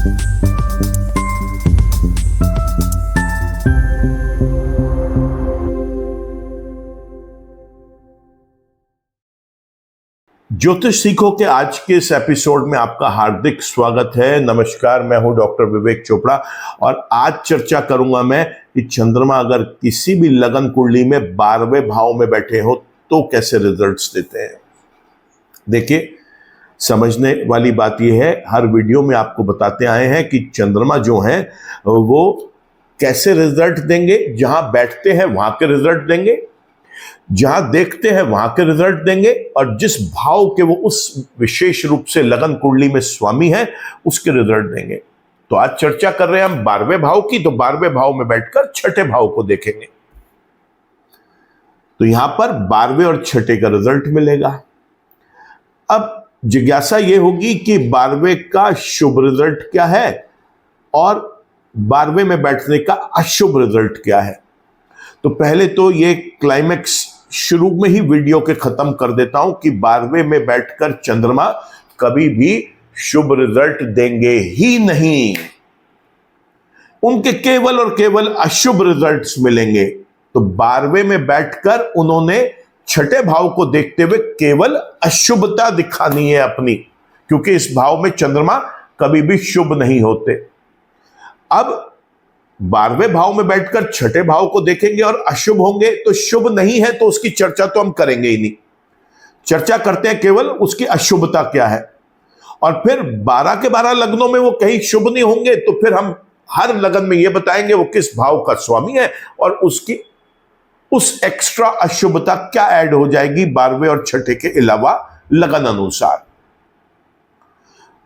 ज्योतिष सीखो के आज के इस एपिसोड में आपका हार्दिक स्वागत है। नमस्कार, मैं हूं डॉक्टर विवेक चोपड़ा और आज चर्चा करूंगा मैं कि चंद्रमा अगर किसी भी लगन कुंडली में 12वें भाव में बैठे हो तो कैसे रिजल्ट्स देते हैं। देखिए, समझने वाली बात यह है, हर वीडियो में आपको बताते आए हैं कि चंद्रमा जो है वो कैसे रिजल्ट देंगे। जहां बैठते हैं वहां के रिजल्ट देंगे, जहां देखते हैं वहां के रिजल्ट देंगे, और जिस भाव के वो उस विशेष रूप से लगन कुंडली में स्वामी है उसके रिजल्ट देंगे। तो आज चर्चा कर रहे हैं हम 12वें भाव की, तो 12वें भाव में बैठकर छठे भाव को देखेंगे। तो यहां पर 12वें और छठे का रिजल्ट मिलेगा। अब जिज्ञासा यह होगी कि 12वें का शुभ रिजल्ट क्या है और 12वें में बैठने का अशुभ रिजल्ट क्या है। तो पहले तो ये क्लाइमेक्स शुरू में ही वीडियो के खत्म कर देता हूं कि 12वें में बैठकर चंद्रमा कभी भी शुभ रिजल्ट देंगे ही नहीं, उनके केवल और केवल अशुभ रिजल्ट्स मिलेंगे। तो 12वें में बैठकर उन्होंने छठे भाव को देखते हुए केवल अशुभता दिखानी है अपनी, क्योंकि इस भाव में चंद्रमा कभी भी शुभ नहीं होते। अब 12वें भाव में बैठकर छठे भाव को देखेंगे और अशुभ होंगे, तो शुभ नहीं है तो उसकी चर्चा तो हम करेंगे ही नहीं। चर्चा करते हैं केवल उसकी अशुभता क्या है, और फिर 12 के 12 लग्नों में वो कहीं शुभ नहीं होंगे तो फिर हम हर लगन में ये बताएंगे वो किस भाव का स्वामी है और उसकी उस एक्स्ट्रा अशुभता क्या ऐड हो जाएगी 12वें और छठे के अलावा लगन अनुसार।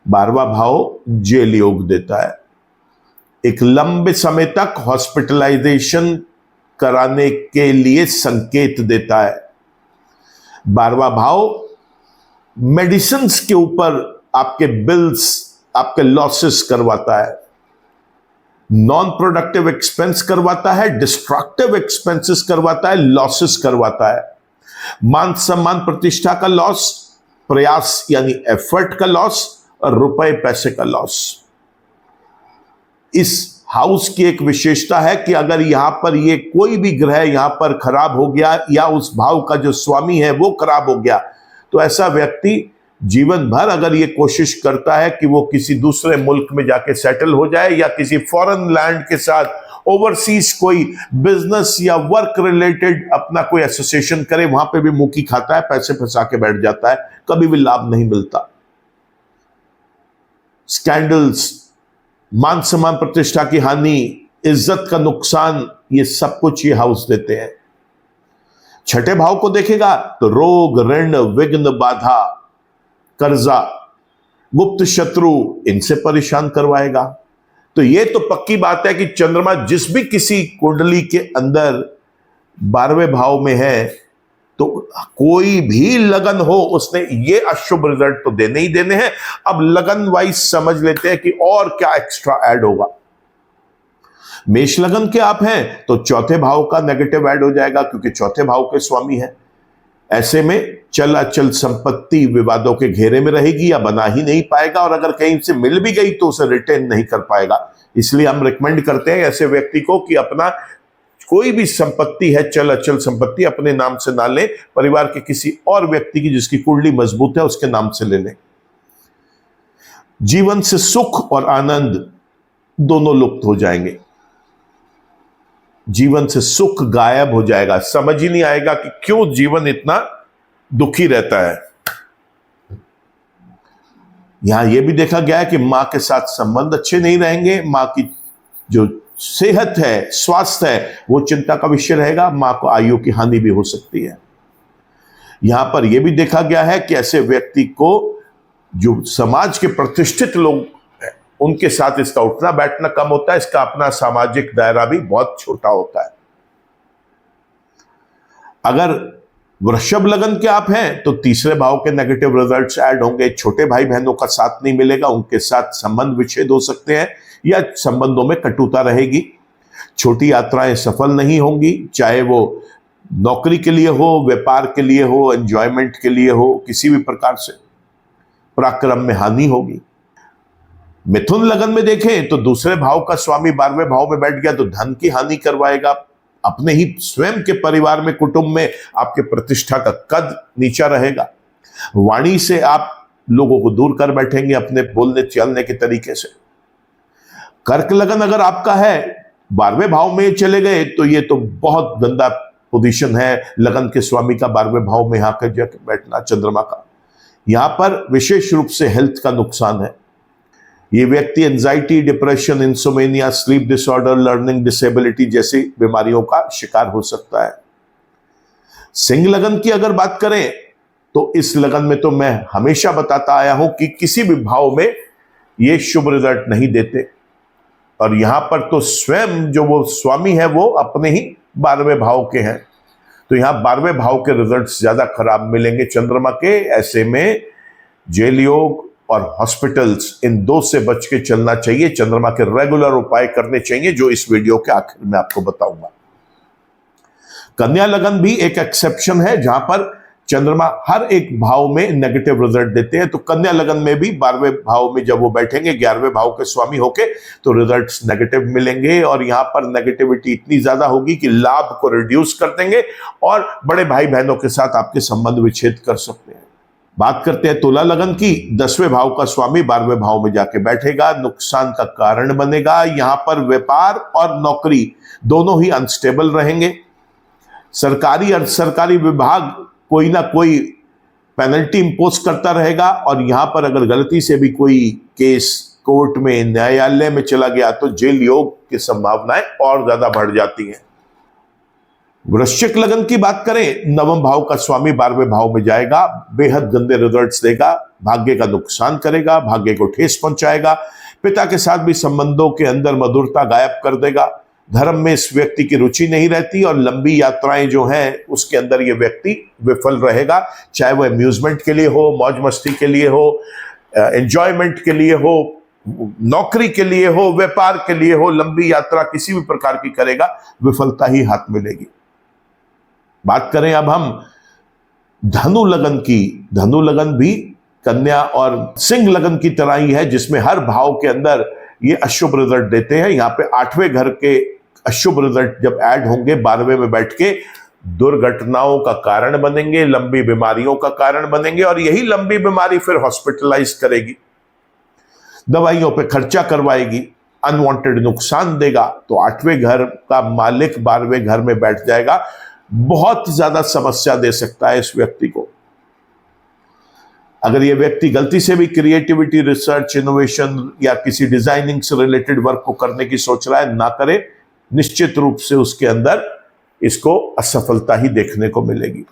12वां भाव जेल योग देता है, एक लंबे समय तक हॉस्पिटलाइजेशन कराने के लिए संकेत देता है। 12वां भाव मेडिसिन्स के ऊपर आपके बिल्स, आपके लॉसेस करवाता है, नॉन प्रोडक्टिव एक्सपेंस करवाता है, डिस्ट्रक्टिव एक्सपेंसेस करवाता है, लॉसेस करवाता है, मान सम्मान प्रतिष्ठा का लॉस, प्रयास यानी एफर्ट का लॉस और रुपए पैसे का लॉस। इस हाउस की एक विशेषता है कि अगर यहां पर ये कोई भी ग्रह यहां पर खराब हो गया या उस भाव का जो स्वामी है वो खराब हो गया, तो ऐसा व्यक्ति जीवन भर अगर ये कोशिश करता है कि वो किसी दूसरे मुल्क में जाके सेटल हो जाए या किसी फॉरेन लैंड के साथ ओवरसीज कोई बिजनेस या वर्क रिलेटेड अपना कोई एसोसिएशन करे, वहां पे भी मुंह की खाता है, पैसे फंसा के बैठ जाता है, कभी भी लाभ नहीं मिलता। स्कैंडल्स, मान सम्मान प्रतिष्ठा की हानि, इज्जत का नुकसान, ये सब कुछ ये हाउस देते हैं। छठे भाव को देखेगा तो रोग, ऋण, विघ्न, बाधा, कर्जा, गुप्त शत्रु, इनसे परेशान करवाएगा। तो ये तो पक्की बात है कि चंद्रमा जिस भी किसी कुंडली के अंदर 12वें भाव में है, तो कोई भी लगन हो उसने ये अशुभ रिजल्ट तो देने ही देने हैं। अब लगन वाइज समझ लेते हैं कि और क्या एक्स्ट्रा ऐड होगा। मेष लगन के आप हैं तो चौथे भाव का नेगेटिव ऐड हो जाएगा, क्योंकि चौथे भाव के स्वामी है। ऐसे में चल अचल संपत्ति विवादों के घेरे में रहेगी या बना ही नहीं पाएगा, और अगर कहीं से मिल भी गई तो उसे रिटेन नहीं कर पाएगा। इसलिए हम रिकमेंड करते हैं ऐसे व्यक्ति को कि अपना कोई भी संपत्ति है, चल अचल संपत्ति, अपने नाम से ना ले, परिवार के किसी और व्यक्ति की जिसकी कुंडली मजबूत है उसके नाम से ले लें। जीवन से सुख और आनंद दोनों लुप्त हो जाएंगे। जीवन से सुख गायब हो जाएगा, समझ ही नहीं आएगा कि क्यों जीवन इतना दुखी रहता है। यहां यह भी देखा गया है कि मां के साथ संबंध अच्छे नहीं रहेंगे, मां की जो सेहत है, स्वास्थ्य है, वो चिंता का विषय रहेगा, मां को आयु की हानि भी हो सकती है। यहां पर यह भी देखा गया है कि ऐसे व्यक्ति को जो समाज के प्रतिष्ठित लोग हैं उनके साथ इसका उठना बैठना कम होता है, इसका अपना सामाजिक दायरा भी बहुत छोटा होता है। अगर वृषभ लगन के आप हैं तो तीसरे भाव के नेगेटिव रिजल्ट्स ऐड होंगे। छोटे भाई बहनों का साथ नहीं मिलेगा, उनके साथ संबंध विच्छेद हो सकते हैं या संबंधों में कटुता रहेगी। छोटी यात्राएं सफल नहीं होंगी, चाहे वो नौकरी के लिए हो, व्यापार के लिए हो, एंजॉयमेंट के लिए हो, किसी भी प्रकार से पराक्रम में हानि होगी। मिथुन लगन में देखें तो दूसरे भाव का स्वामी 12वें भाव में बैठ गया तो धन की हानि करवाएगा, अपने ही स्वयं के परिवार में, कुटुंब में आपके प्रतिष्ठा का कद नीचा रहेगा। वाणी से आप लोगों को दूर कर बैठेंगे अपने बोलने चलने के तरीके से। कर्क लगन अगर आपका है, 12वें भाव में चले गए तो ये तो बहुत गंदा पोजीशन है लगन के स्वामी का 12वें भाव में यहां कर जाकर बैठना चंद्रमा का। यहां पर विशेष रूप से हेल्थ का नुकसान है। ये व्यक्ति anxiety, depression, insomnia, sleep disorder, learning disability जैसी बीमारियों का शिकार हो सकता है। सिंह लगन की अगर बात करें तो इस लगन में तो मैं हमेशा बताता आया हूं कि किसी भी भाव में ये शुभ रिजल्ट नहीं देते, और यहां पर तो स्वयं जो वो स्वामी है वो अपने ही 12वें भाव के हैं, तो यहां 12वें भाव के रिजल्ट्स ज्यादा खराब मिलेंगे चंद्रमा के। ऐसे में जेल योग और हॉस्पिटल्स, इन दो से बच के चलना चाहिए। चंद्रमा के रेगुलर उपाय करने चाहिए जो इस वीडियो के आखिर में आपको बताऊंगा। कन्या लगन भी एक एक्सेप्शन है जहां पर चंद्रमा हर एक भाव में नेगेटिव रिजल्ट देते हैं, तो कन्या लगन में भी 12वें भाव में जब वो बैठेंगे 11वें भाव के स्वामी होके तो रिजल्ट्स नेगेटिव मिलेंगे, और यहां पर नेगेटिविटी इतनी ज्यादा होगी कि लाभ को रिड्यूस कर देंगे और बड़े भाई बहनों के साथ आपके संबंध विच्छेद कर सकते हैं। बात करते हैं तुला लगन की। 10वें भाव का स्वामी 12वें भाव में जाके बैठेगा, नुकसान का कारण बनेगा। यहां पर व्यापार और नौकरी दोनों ही अनस्टेबल रहेंगे। सरकारी और सरकारी विभाग कोई ना कोई पेनल्टी इंपोज करता रहेगा, और यहां पर अगर गलती से भी कोई केस कोर्ट में, न्यायालय में चला गया तो जेल योग की संभावनाएं और ज्यादा बढ़ जाती हैं। वृश्चिक लगन की बात करें, 9वें भाव का स्वामी 12वें भाव में जाएगा, बेहद गंदे रिजल्ट्स देगा, भाग्य का नुकसान करेगा, भाग्य को ठेस पहुंचाएगा, पिता के साथ भी संबंधों के अंदर मधुरता गायब कर देगा। धर्म में इस व्यक्ति की रुचि नहीं रहती, और लंबी यात्राएं जो हैं उसके अंदर ये व्यक्ति विफल रहेगा, चाहे वो अम्यूजमेंट के लिए हो, मौज मस्ती के लिए हो, एंजॉयमेंट के लिए हो, नौकरी के लिए हो, व्यापार के लिए हो, लंबी यात्रा किसी भी प्रकार की करेगा, विफलता ही हाथ मिलेगी। बात करें अब हम धनु लगन की। धनु लगन भी कन्या और सिंह लगन की तरह ही है, जिसमें हर भाव के अंदर ये अशुभ रिजल्ट देते हैं। यहां पे 8वें घर के अशुभ रिजल्ट जब ऐड होंगे 12वें में बैठ के, दुर्घटनाओं का कारण बनेंगे, लंबी बीमारियों का कारण बनेंगे, और यही लंबी बीमारी फिर हॉस्पिटलाइज करेगी, दवाइयों पे खर्चा करवाएगी, अनवांटेड नुकसान देगा। तो 8वें घर का मालिक 12वें घर में बैठ जाएगा, बहुत ज्यादा समस्या दे सकता है इस व्यक्ति को। अगर ये व्यक्ति गलती से भी क्रिएटिविटी, रिसर्च, इनोवेशन या किसी डिजाइनिंग से रिलेटेड वर्क को करने की सोच रहा है, ना करे, निश्चित रूप से उसके अंदर इसको असफलता ही देखने को मिलेगी।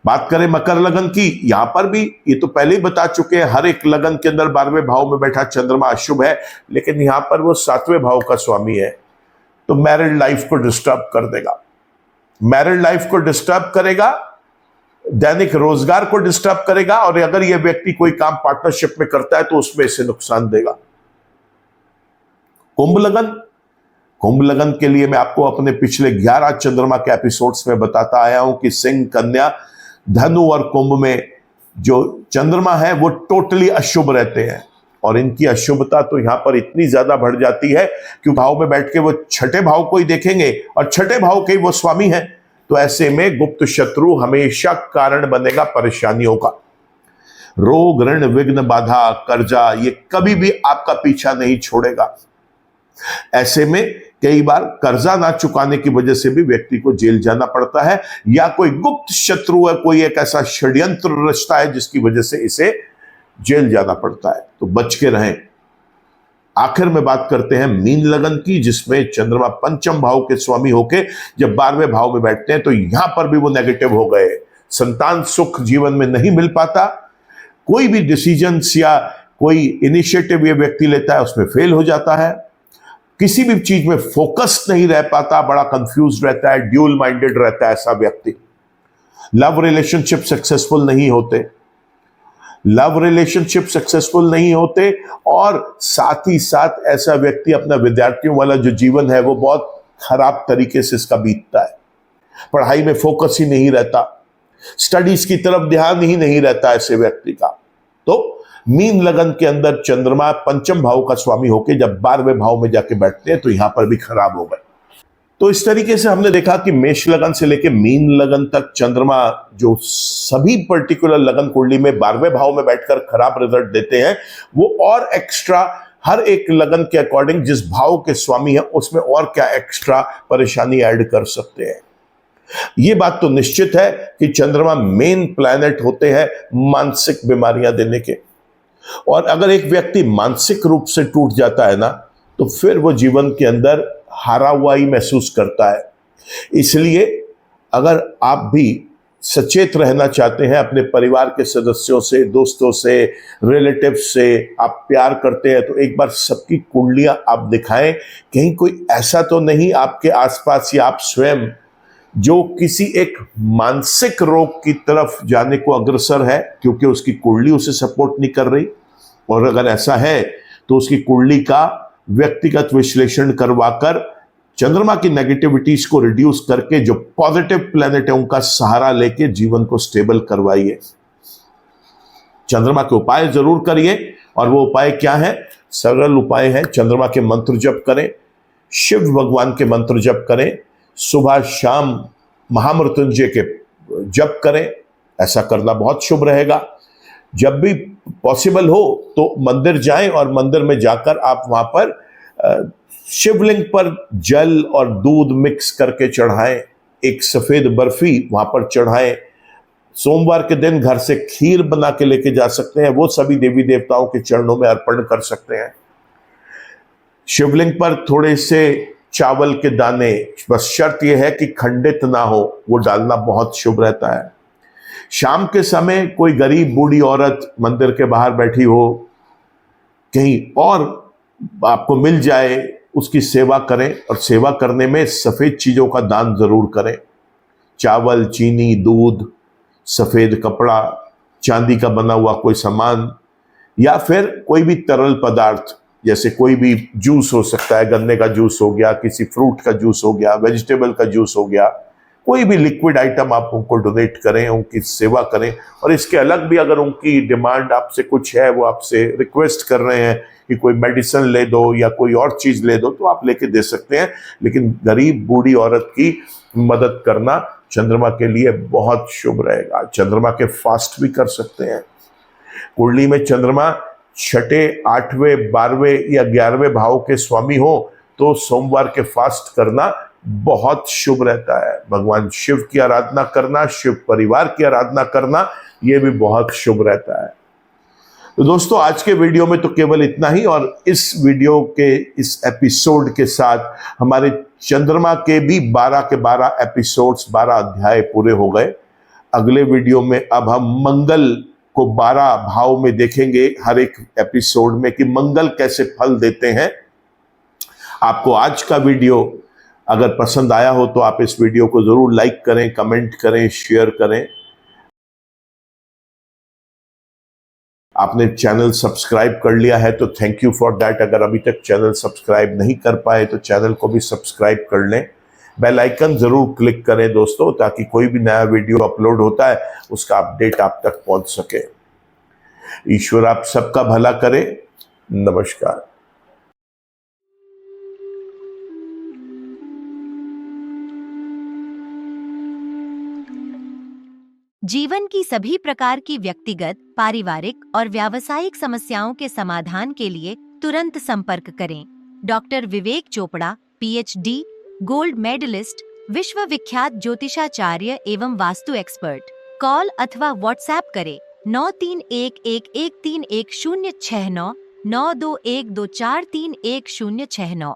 बात करें मकर लगन की, यहां पर भी ये तो पहले ही बता चुके हैं, हर एक लगन के अंदर 12वें भाव में बैठा चंद्रमा अशुभ है, लेकिन यहां पर वो 7वें भाव का स्वामी है, तो मैरिड लाइफ को डिस्टर्ब कर देगा। मैरिड लाइफ को डिस्टर्ब करेगा, दैनिक रोजगार को डिस्टर्ब करेगा, और अगर यह व्यक्ति कोई काम पार्टनरशिप में करता है तो उसमें इसे नुकसान देगा। कुंभ लगन। कुंभ लगन के लिए मैं आपको अपने पिछले 11 चंद्रमा के एपिसोड्स में बताता आया हूं कि सिंह, कन्या, धनु और कुंभ में जो चंद्रमा है वो टोटली अशुभ रहते हैं, और इनकी अशुभता तो यहां पर इतनी ज्यादा बढ़ जाती है कि भाव में बैठ के वो 6ठे भाव को ही देखेंगे, और 6ठे भाव के वो स्वामी हैं, तो ऐसे में गुप्त शत्रु हमेशा कारण बनेगा परेशानियों का। रोग, ऋण, विघ्न, बाधा, कर्जा, ये कभी भी आपका पीछा नहीं छोड़ेगा। ऐसे में कई बार कर्जा ना चुकाने की वजह से भी व्यक्ति को जेल जाना पड़ता है, या कोई गुप्त शत्रु है, कोई एक ऐसा षड्यंत्र रचता है जिसकी वजह से इसे जेल जाना पड़ता है, तो बच के रहें। आखिर में बात करते हैं मीन लगन की, जिसमें चंद्रमा पंचम भाव के स्वामी होके जब 12वें भाव में बैठते हैं तो यहां पर भी वो नेगेटिव हो गए। संतान सुख जीवन में नहीं मिल पाता, कोई भी डिसीजंस या कोई इनिशिएटिव ये व्यक्ति लेता है उसमें फेल हो जाता है, किसी भी चीज में फोकस नहीं रह पाता, बड़ा कंफ्यूज रहता है, ड्यूल माइंडेड रहता है ऐसा व्यक्ति। लव रिलेशनशिप सक्सेसफुल नहीं होते, लव रिलेशनशिप सक्सेसफुल नहीं होते, और साथ ही साथ ऐसा व्यक्ति अपना विद्यार्थियों वाला जो जीवन है वो बहुत खराब तरीके से इसका बीतता है। पढ़ाई में फोकस ही नहीं रहता, स्टडीज की तरफ ध्यान ही नहीं रहता ऐसे व्यक्ति का। तो मीन लगन के अंदर चंद्रमा पंचम भाव का स्वामी होकर जब 12वें भाव में जाके बैठते हैं तो यहां पर भी खराब हो गए। तो इस तरीके से हमने देखा कि मेष लगन से लेकर मीन लगन तक चंद्रमा जो सभी पर्टिकुलर लगन कुंडली में 12वें भाव में बैठकर खराब रिजल्ट देते हैं, वो और एक्स्ट्रा हर एक लगन के अकॉर्डिंग जिस भाव के स्वामी है उसमें और क्या एक्स्ट्रा परेशानी ऐड कर सकते हैं। ये बात तो निश्चित है कि चंद्रमा मेन प्लैनेट होते हैं मानसिक बीमारियां देने के, और अगर एक व्यक्ति मानसिक रूप से टूट जाता है ना, तो फिर वो जीवन के अंदर हारा हुआ ही महसूस करता है। इसलिए अगर आप भी सचेत रहना चाहते हैं अपने परिवार के सदस्यों से, दोस्तों से, रिलेटिव्स से, आप प्यार करते हैं, तो एक बार सबकी कुंडलियां आप दिखाएं। कहीं कोई ऐसा तो नहीं आपके आसपास या आप स्वयं जो किसी एक मानसिक रोग की तरफ जाने को अग्रसर है, क्योंकि उसकी कुंडली उसे सपोर्ट नहीं कर रही। और अगर ऐसा है तो उसकी कुंडली का व्यक्तिगत विश्लेषण करवाकर चंद्रमा की नेगेटिविटीज को रिड्यूस करके जो पॉजिटिव प्लैनेट है उनका सहारा लेके जीवन को स्टेबल करवाइए। चंद्रमा के उपाय जरूर करिए, और वो उपाय क्या है? सरल उपाय है। चंद्रमा के मंत्र जप करें, शिव भगवान के मंत्र जप करें, सुबह शाम महामृत्युंजय के जप करें। ऐसा करना बहुत शुभ रहेगा। जब भी पॉसिबल हो तो मंदिर जाएं और मंदिर में जाकर आप वहां पर शिवलिंग पर जल और दूध मिक्स करके चढ़ाएं, एक सफेद बर्फी वहां पर चढ़ाएं। सोमवार के दिन घर से खीर बना के लेके जा सकते हैं, वो सभी देवी देवताओं के चरणों में अर्पण कर सकते हैं। शिवलिंग पर थोड़े से चावल के दाने, बस शर्त यह है कि खंडित ना हो, वो डालना बहुत शुभ रहता है। शाम के समय कोई गरीब बूढ़ी औरत मंदिर के बाहर बैठी हो, कहीं और आपको मिल जाए, उसकी सेवा करें, और सेवा करने में सफेद चीजों का दान जरूर करें। चावल, चीनी, दूध, सफेद कपड़ा, चांदी का बना हुआ कोई सामान, या फिर कोई भी तरल पदार्थ, जैसे कोई भी जूस हो सकता है, गन्ने का जूस हो गया, किसी फ्रूट का जूस हो गया, वेजिटेबल का जूस हो गया, कोई भी लिक्विड आइटम आप उनको डोनेट करें, उनकी सेवा करें। और इसके अलग भी अगर उनकी डिमांड आपसे कुछ है, वो आपसे रिक्वेस्ट कर रहे हैं कि कोई मेडिसिन ले दो या कोई और चीज ले दो, तो आप लेके दे सकते हैं। लेकिन गरीब बूढ़ी औरत की मदद करना चंद्रमा के लिए बहुत शुभ रहेगा। चंद्रमा के फास्ट भी कर सकते हैं। कुंडली में चंद्रमा 6, 8वें, 12वें या 11वें भाव के स्वामी हो तो सोमवार के फास्ट करना बहुत शुभ रहता है। भगवान शिव की आराधना करना, शिव परिवार की आराधना करना, यह भी बहुत शुभ रहता है। तो दोस्तों, आज के वीडियो में तो केवल इतना ही, और इस वीडियो के इस एपिसोड के साथ हमारे चंद्रमा के भी 12 के 12 एपिसोड्स, 12 अध्याय पूरे हो गए। अगले वीडियो में अब हम मंगल को 12 भाव में देखेंगे हर एक एपिसोड में कि मंगल कैसे फल देते हैं। आपको आज का वीडियो अगर पसंद आया हो तो आप इस वीडियो को जरूर लाइक करें, कमेंट करें, शेयर करें। आपने चैनल सब्सक्राइब कर लिया है तो थैंक यू फॉर दैट। अगर अभी तक चैनल सब्सक्राइब नहीं कर पाए तो चैनल को भी सब्सक्राइब कर लें। बेल आइकन जरूर क्लिक करें दोस्तों, ताकि कोई भी नया वीडियो अपलोड होता है उसका अपडेट आप तक पहुंच सके। ईश्वर आप सबका भला करे। नमस्कार। जीवन की सभी प्रकार की व्यक्तिगत, पारिवारिक और व्यावसायिक समस्याओं के समाधान के लिए तुरंत संपर्क करें। डॉक्टर विवेक चोपड़ा, PhD, गोल्ड मेडलिस्ट, विश्व विख्यात ज्योतिषाचार्य एवं वास्तु एक्सपर्ट। कॉल अथवा व्हाट्सएप करें 9311131069 9212431069।